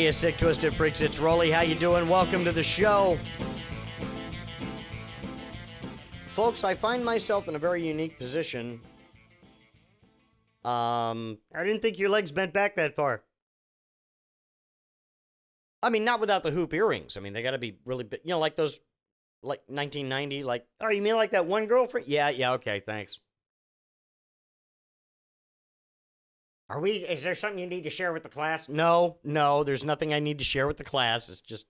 Hey, you sick, twisted freaks, it's Rolly. How you doing? Welcome to the show. Folks, I find myself in a very unique position. I didn't think your legs bent back that far. I mean, not without the hoop earrings. I mean, they got to be really big. You know, like those, like 1990, like, oh, you mean like that one girlfriend? Yeah, okay, thanks. Is there something you need to share with the class? No, there's nothing I need to share with the class. It's just,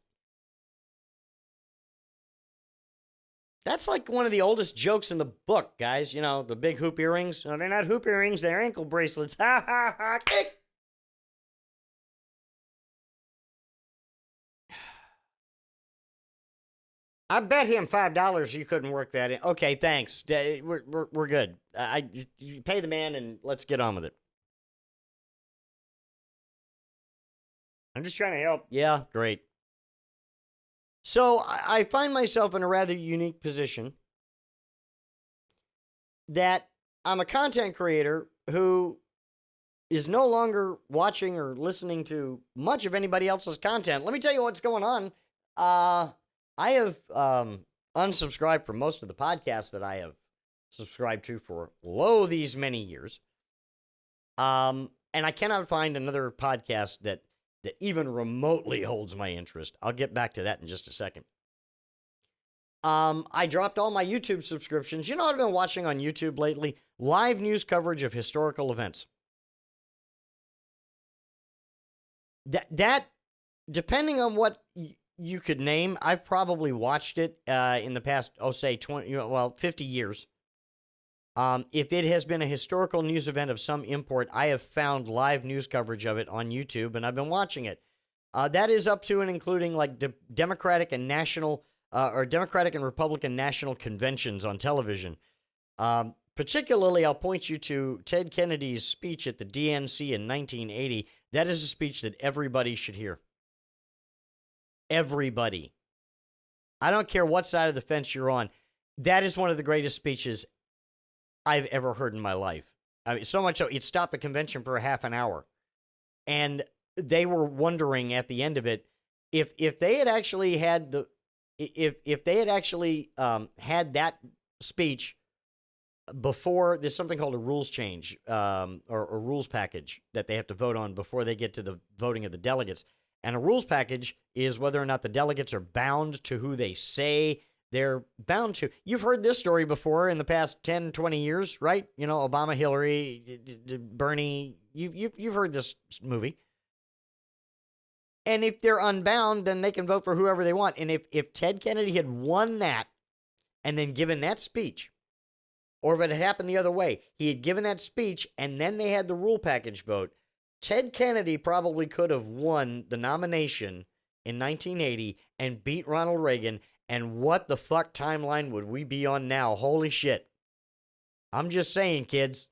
that's like one of the oldest jokes in the book, guys. You know, the big hoop earrings. No, they're not hoop earrings, they're ankle bracelets. Ha, ha, ha, kick! I bet him $5 you couldn't work that in. Okay, thanks. We're good. You pay the man and let's get on with it. I'm just trying to help. Yeah, great. So I find myself in a rather unique position that I'm a content creator who is no longer watching or listening to much of anybody else's content. Let me tell you what's going on. I have unsubscribed from most of the podcasts that I have subscribed to for these many years. And I cannot find another podcast that even remotely holds my interest. I'll get back to that in just a second. I dropped all my YouTube subscriptions. You know what I've been watching on YouTube lately? Live news coverage of historical events. That depending on what you could name, I've probably watched it in the past, 50 years. If it has been a historical news event of some import, I have found live news coverage of it on YouTube, and I've been watching it. That is up to and including like Democratic and Republican national conventions on television. Particularly, I'll point you to Ted Kennedy's speech at the DNC in 1980. That is a speech that everybody should hear. Everybody. I don't care what side of the fence you're on. That is one of the greatest speeches I've ever heard in my life. I mean, so much so it stopped the convention for a half an hour, and they were wondering at the end of it if they had actually had had that speech before. There's something called a rules change or rules package that they have to vote on before they get to the voting of the delegates. And a rules package is whether or not the delegates are bound to who they say they're bound to. You've heard this story before in the past 10, 20 years, right? You know, Obama, Hillary, Bernie. You've heard this movie. And if they're unbound, then they can vote for whoever they want. And if Ted Kennedy had won that and then given that speech, or if it had happened the other way, he had given that speech and then they had the rule package vote, Ted Kennedy probably could have won the nomination in 1980 and beat Ronald Reagan. And what the fuck timeline would we be on now? Holy shit. I'm just saying, kids.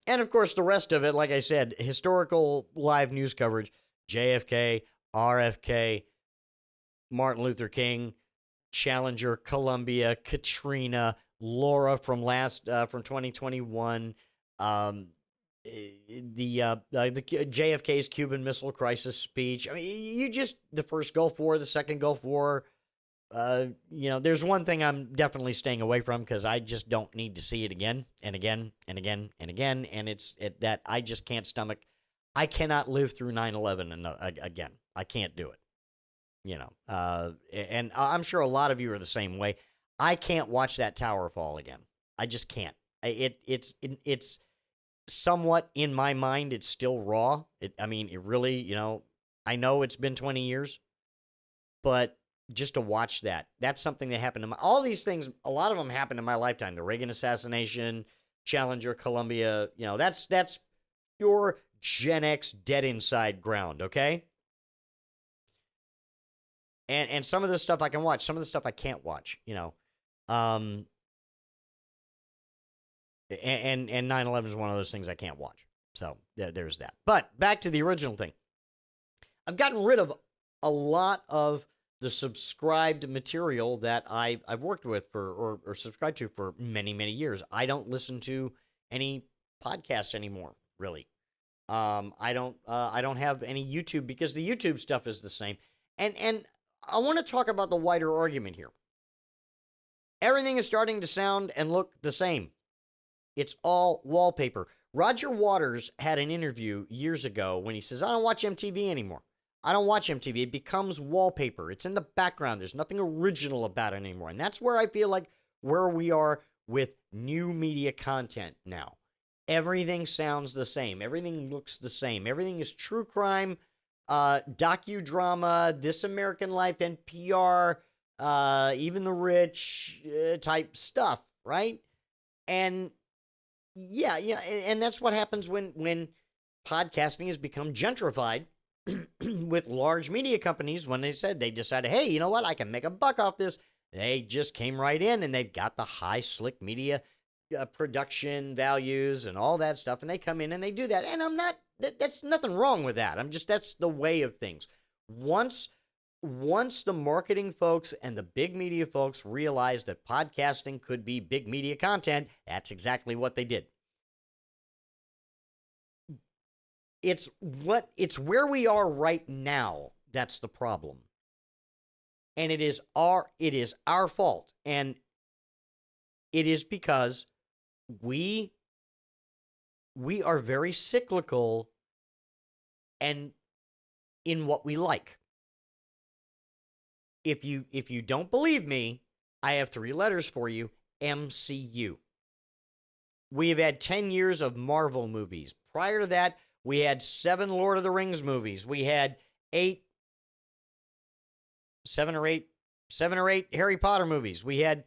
And of course, the rest of it, like I said, historical live news coverage, JFK, RFK, Martin Luther King, Challenger, Columbia, Katrina, Laura from 2021, the JFK's Cuban Missile Crisis speech. I mean, the first Gulf War, the second Gulf War. There's one thing I'm definitely staying away from because I just don't need to see it again and again and again and again. And it's that I just can't stomach. I cannot live through 9/11 again. I can't do it. And I'm sure a lot of you are the same way. I can't watch that tower fall again. I just can't. It's somewhat in my mind. It's still raw. It really, I know it's been 20 years, but just to watch that's something that happened to all these things. A lot of them happened in my lifetime. The Reagan assassination, Challenger, Columbia, that's pure Gen X dead inside ground. Okay. And some of this stuff I can watch, some of the stuff I can't watch, And 9/11 is one of those things I can't watch. So there's that. But back to the original thing. I've gotten rid of a lot of the subscribed material that I've worked with or subscribed to for many, many years. I don't listen to any podcasts anymore, really. I don't have any YouTube because the YouTube stuff is the same. And I want to talk about the wider argument here. Everything is starting to sound and look the same. It's all wallpaper. Roger Waters had an interview years ago when he says, I don't watch MTV anymore. I don't watch MTV. It becomes wallpaper. It's in the background. There's nothing original about it anymore. And that's where I feel like where we are with new media content now. Everything sounds the same. Everything looks the same. Everything is true crime, docudrama, This American Life, NPR, even the rich type stuff, right? And yeah, and that's what happens when podcasting has become gentrified with large media companies. When they decided, hey, you know what, I can make a buck off this. They just came right in and they've got the high slick media production values and all that stuff, and they come in and they do that. And that's nothing wrong with that. That's the way of things. Once the marketing folks and the big media folks realized that podcasting could be big media content, that's exactly what they did. It's where we are right now that's the problem. And it is our fault. And it is because we are very cyclical and in what we like. If you don't believe me, I have 3 letters for you: MCU. We have had 10 years of Marvel movies. Prior to that, we had 7 Lord of the Rings movies. We had 7 or 8 Harry Potter movies. We had,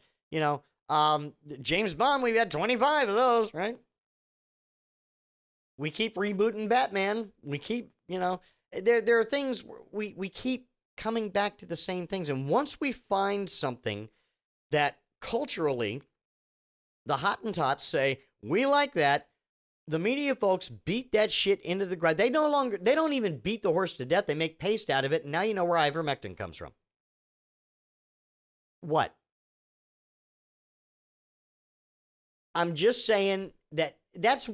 James Bond, we've had 25 of those, right? We keep rebooting Batman. We keep, there are things we keep coming back to the same things. And once we find something that culturally the Hottentots say, we like that, the media folks beat that shit into the ground. They don't even beat the horse to death. They make paste out of it. And now you know where ivermectin comes from. What? I'm just saying that's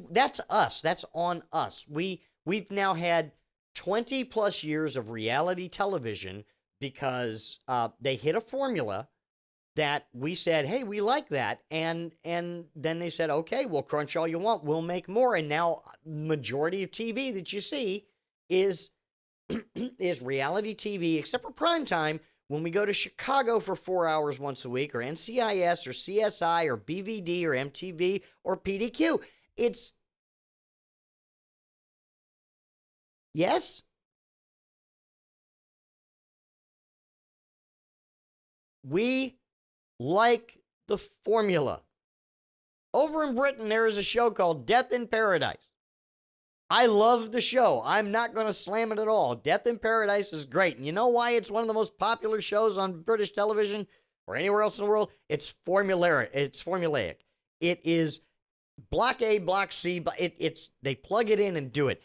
us. That's on us. We've now had 20 plus years of reality television because they hit a formula that we said, hey, we like that. And then they said, okay, we'll crunch all you want. We'll make more. And now majority of TV that you see is reality TV, except for prime time. When we go to Chicago for 4 hours once a week, or NCIS, or CSI, or BVD, or MTV, or PDQ, it's... Yes? We like the formula. Over in Britain, there is a show called Death in Paradise. I love the show. I'm not going to slam it at all. Death in Paradise is great. And you know why it's one of the most popular shows on British television or anywhere else in the world? It's formulaic. It is block A, block C. They plug it in and do it.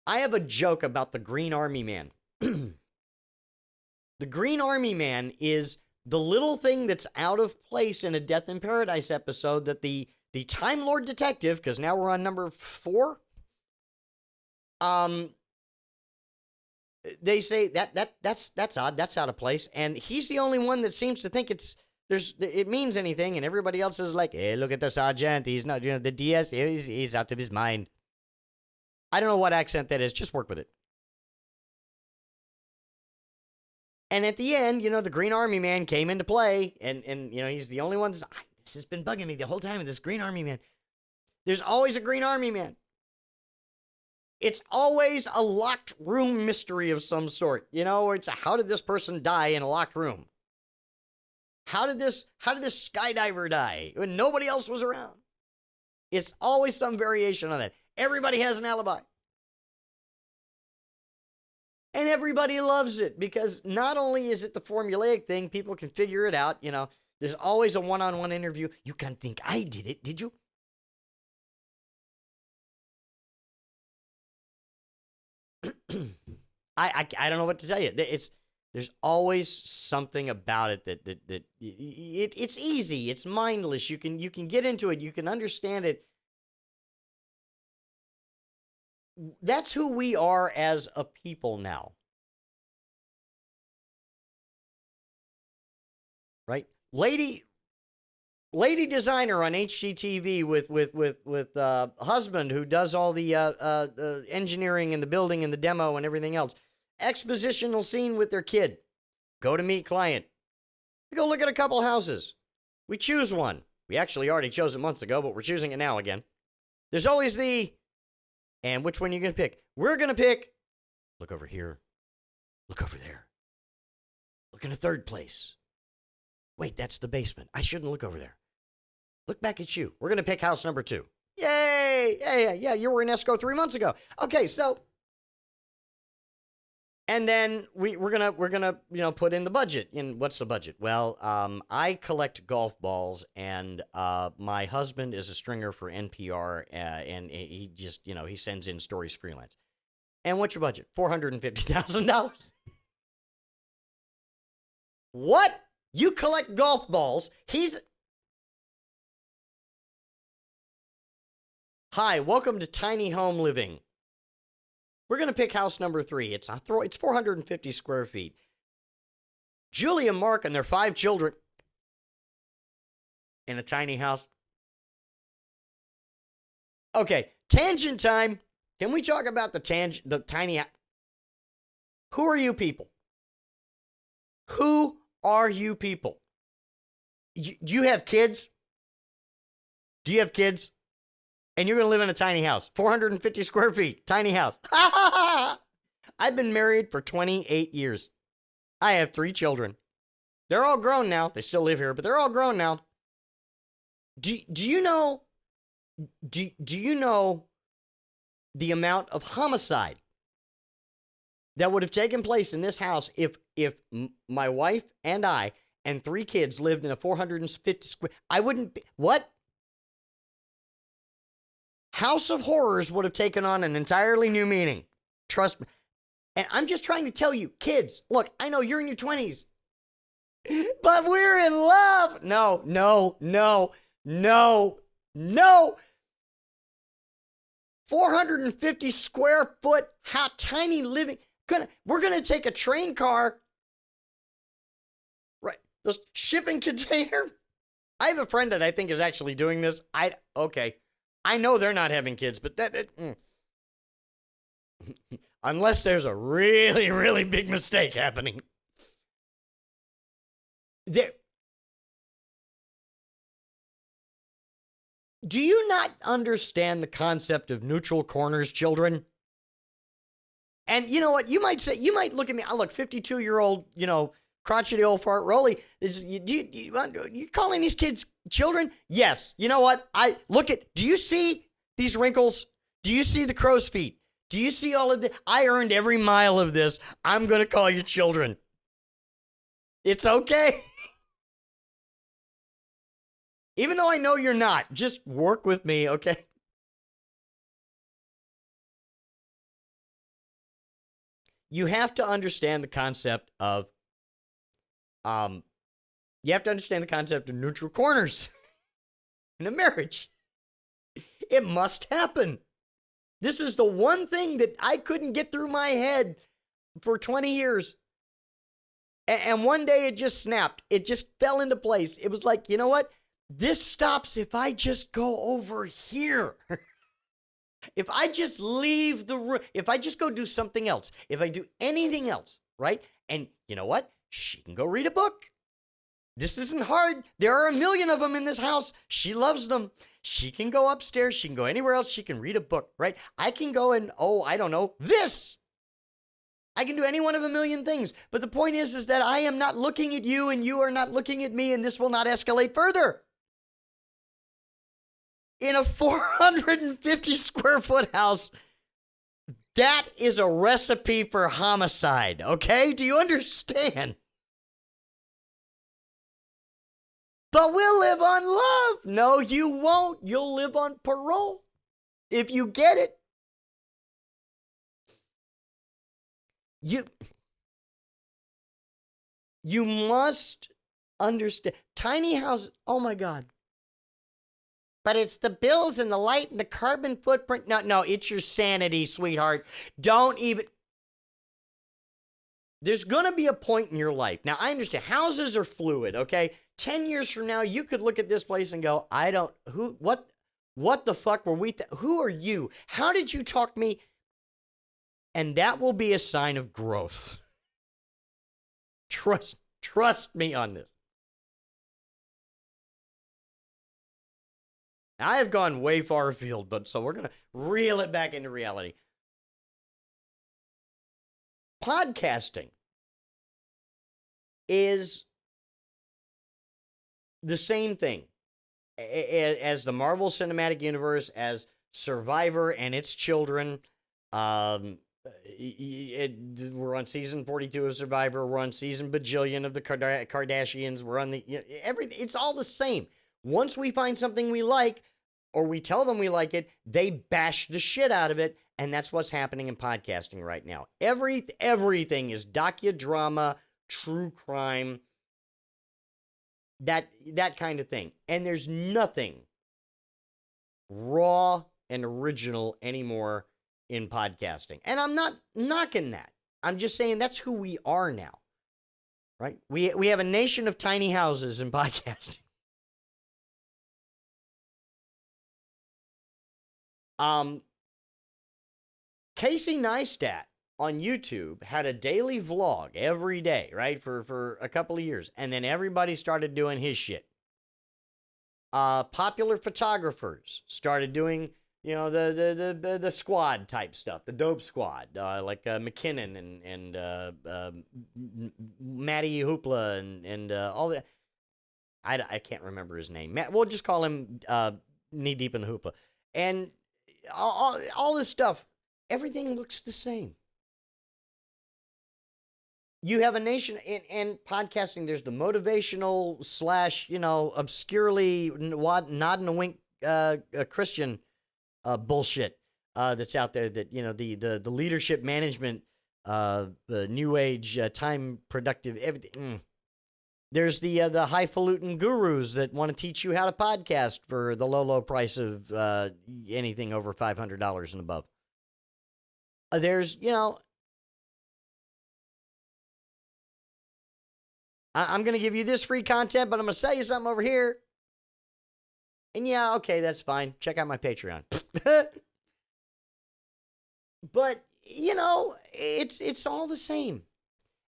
I have a joke about the Green Army Man. The Green Army Man is the little thing that's out of place in a Death in Paradise episode that the Time Lord detective, because now we're on number 4, they say that's odd, that's out of place, and he's the only one that seems to think it means anything, and everybody else is like, hey, look at the sergeant, he's not, the DS, he's out of his mind. I don't know what accent that is, just work with it. And at the end, the Green Army Man came into play, and he's the only one. This has been bugging me the whole time, this Green Army Man. There's always a Green Army Man. It's always a locked room mystery of some sort. It's how did this person die in a locked room? How did this skydiver die when nobody else was around? It's always some variation on that. Everybody has an alibi. And everybody loves it because not only is it the formulaic thing, people can figure it out. There's always a one-on-one interview. You can't think I did it, did you? I don't know what to tell you. There's always something about it that it's easy. It's mindless. You can get into it. You can understand it. That's who we are as a people now, right? Lady designer on HGTV with husband who does all the engineering and the building and the demo and everything else. Expositional scene with their kid. Go to meet client. We go look at a couple houses. We choose one. We actually already chose it months ago, but we're choosing it now again. There's always and which one are you going to pick? We're going to pick, look over here. Look over there. Look in the third place. Wait, that's the basement. I shouldn't look over there. Look back at you. We're going to pick house number 2. Yay! Yeah, you were in Esco 3 months ago. Okay, so, and then we're gonna put in the budget. And what's the budget? Well, I collect golf balls, and my husband is a stringer for NPR, and he just he sends in stories freelance. And what's your budget? $450,000. What? You collect golf balls? Hi, welcome to Tiny Home Living. We're going to pick house number 3. It's 450 square feet. Julie and Mark and their 5 children in a tiny house. Okay, tangent time. Can we talk about the tiny? Who are you people? Who are you people? Do you have kids? Do you have kids? And you're going to live in a tiny house, 450 square feet, tiny house. I've been married for 28 years. I have 3 children. They're all grown now. They still live here, but they're all grown now. Do you know? Do you know the amount of homicide that would have taken place in this house if my wife and I and 3 kids lived in a 450 square? I wouldn't. What? House of Horrors would have taken on an entirely new meaning. Trust me. And I'm just trying to tell you, kids, look, I know you're in your 20s, but we're in love. No. 450 square foot, how tiny living. We're going to take a train car, right? This shipping container. I have a friend that I think is actually doing this. Okay. I know they're not having kids, but unless there's a really, really big mistake happening. Do you not understand the concept of neutral corners, children? And you know what? You might look at me. I look 52-year-old, crotchety old fart Rolly. You calling these kids children? Yes. You know what? Do you see these wrinkles? Do you see the crow's feet? Do you see all of this? I earned every mile of this. I'm going to call you children. It's okay. Even though I know you're not, just work with me, okay? You have to understand the concept of neutral corners in a marriage. It must happen. This is the one thing that I couldn't get through my head for 20 years. And one day it just snapped. It just fell into place. It was like, you know what? This stops if I just go over here. If I just leave the room, if I just go do something else, if I do anything else, right? And you know what? She can go read a book. This isn't hard. There are a million of them in this house. She loves them. She can go upstairs. She can go anywhere else. She can read a book, right? I can go and, I don't know, this. I can do any one of a million things. But the point is that I am not looking at you and you are not looking at me, and this will not escalate further. In a 450 square foot house, that is a recipe for homicide, okay? Do you understand? But we'll live on love. No, you won't. You'll live on parole if you get it. You must understand. Tiny houses, oh my God. But it's the bills and the light and the carbon footprint. No, it's your sanity, sweetheart. Don't even. There's going to be a point in your life. Now, I understand houses are fluid, okay? 10 years from now, you could look at this place and go, what the fuck were we, who are you? How did you talk me? And that will be a sign of growth. Trust me on this. I have gone way far afield, but so we're going to reel it back into reality. Podcasting is the same thing as the Marvel Cinematic Universe, as Survivor and its children. We're on season 42 of Survivor. We're on season bajillion of the Kardashians. We're on the everything. It's all the same. Once we find something we like, or we tell them we like it, they bash the shit out of it, and that's what's happening in podcasting right now. Everything is docudrama, true crime, that kind of thing. And there's nothing raw and original anymore in podcasting. And I'm not knocking that. I'm just saying that's who we are now, right? We have a nation of tiny houses in podcasting. Casey Neistat on YouTube had a daily vlog every day, right? For a couple of years. And then everybody started doing his shit. Popular photographers started doing, the squad type stuff, the dope squad, like McKinnon and Matty Hoopla and all that. I can't remember his name. We'll just call him knee deep in the hoopla. And all this stuff, everything looks the same. You have a nation in podcasting. There's the motivational / obscurely nod and a wink Christian bullshit that's out there. That the leadership management, the new age time productive everything. There's the highfalutin gurus that want to teach you how to podcast for the low price of anything over $500 and above. There's, I'm going to give you this free content, but I'm going to sell you something over here. And yeah, okay, that's fine. Check out my Patreon. But, it's all the same.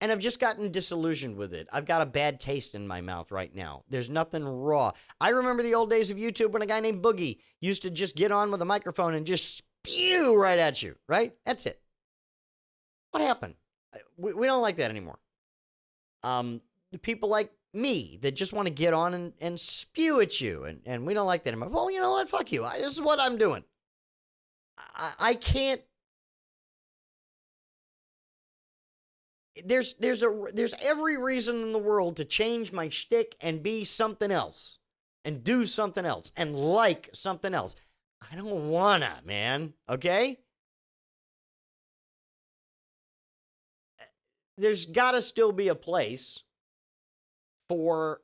And I've just gotten disillusioned with it. I've got a bad taste in my mouth right now. There's nothing raw. I remember the old days of YouTube when a guy named Boogie used to just get on with a microphone and just spew right at you, right? That's it. What happened? We don't like that anymore. People like me that just want to get on and spew at you, and we don't like that anymore. Well, you know what? Fuck you. This is what I'm doing. I can't. There's every reason in the world to change my shtick and be something else and do something else and like something else. I don't wanna, man. Okay? There's gotta still be a place for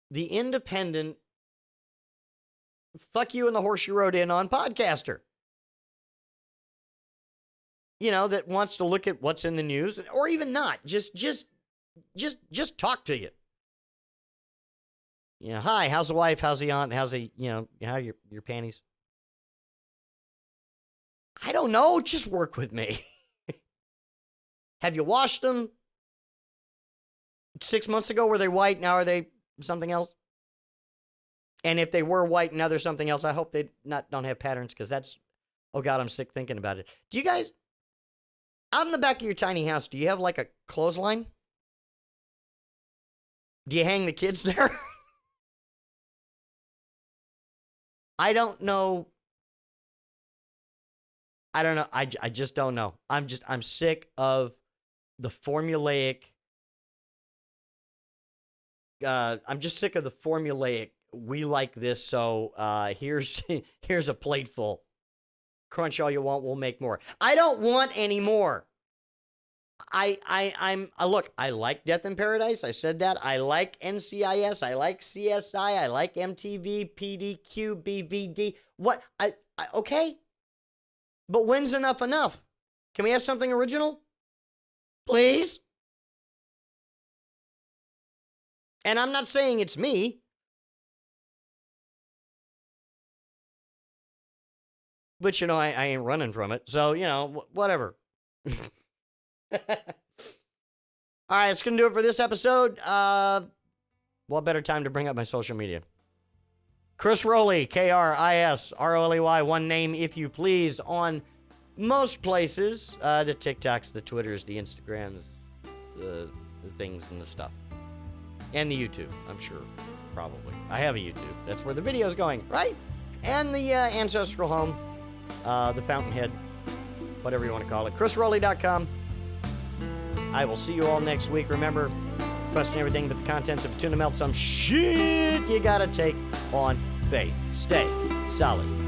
the independent fuck you and the horse you rode in on podcaster. That wants to look at what's in the news, or even not. Just talk to you. Hi, how's the wife? How's the aunt? How's the, how your panties? I don't know. Just work with me. Have you washed them? 6 months ago, were they white? Now are they something else? And if they were white, now they're something else. I hope they don't have patterns, because that's, oh God, I'm sick thinking about it. Do you guys, out in the back of your tiny house, do you have like a clothesline? Do you hang the kids there? I don't know. I don't know. I just don't know. I'm sick of the formulaic. I'm just sick of the formulaic. We like this, so here's a plateful. Crunch all you want, we'll make more. I don't want any more. I'm look, I like Death in Paradise. I said that. I like NCIS. I like CSI. I like MTV, PDQ, BVD. What? Okay. But when's enough enough? Can we have something original? Please? And I'm not saying it's me. But, you know, I ain't running from it. So, you know, whatever. All right, it's going to do it for this episode. What better time to bring up my social media? Chris Rowley, KRISROLEY, one name if you please, on most places. The TikToks, the Twitters, the Instagrams, the things and the stuff. And the YouTube, I'm sure, probably. I have a YouTube. That's where the video's going, right? And the ancestral home, the fountainhead, whatever you want to call it. ChrisRowley.com. I will see you all next week. Remember, question everything but the contents of a tuna melt. Some shit you gotta take on faith. Stay solid.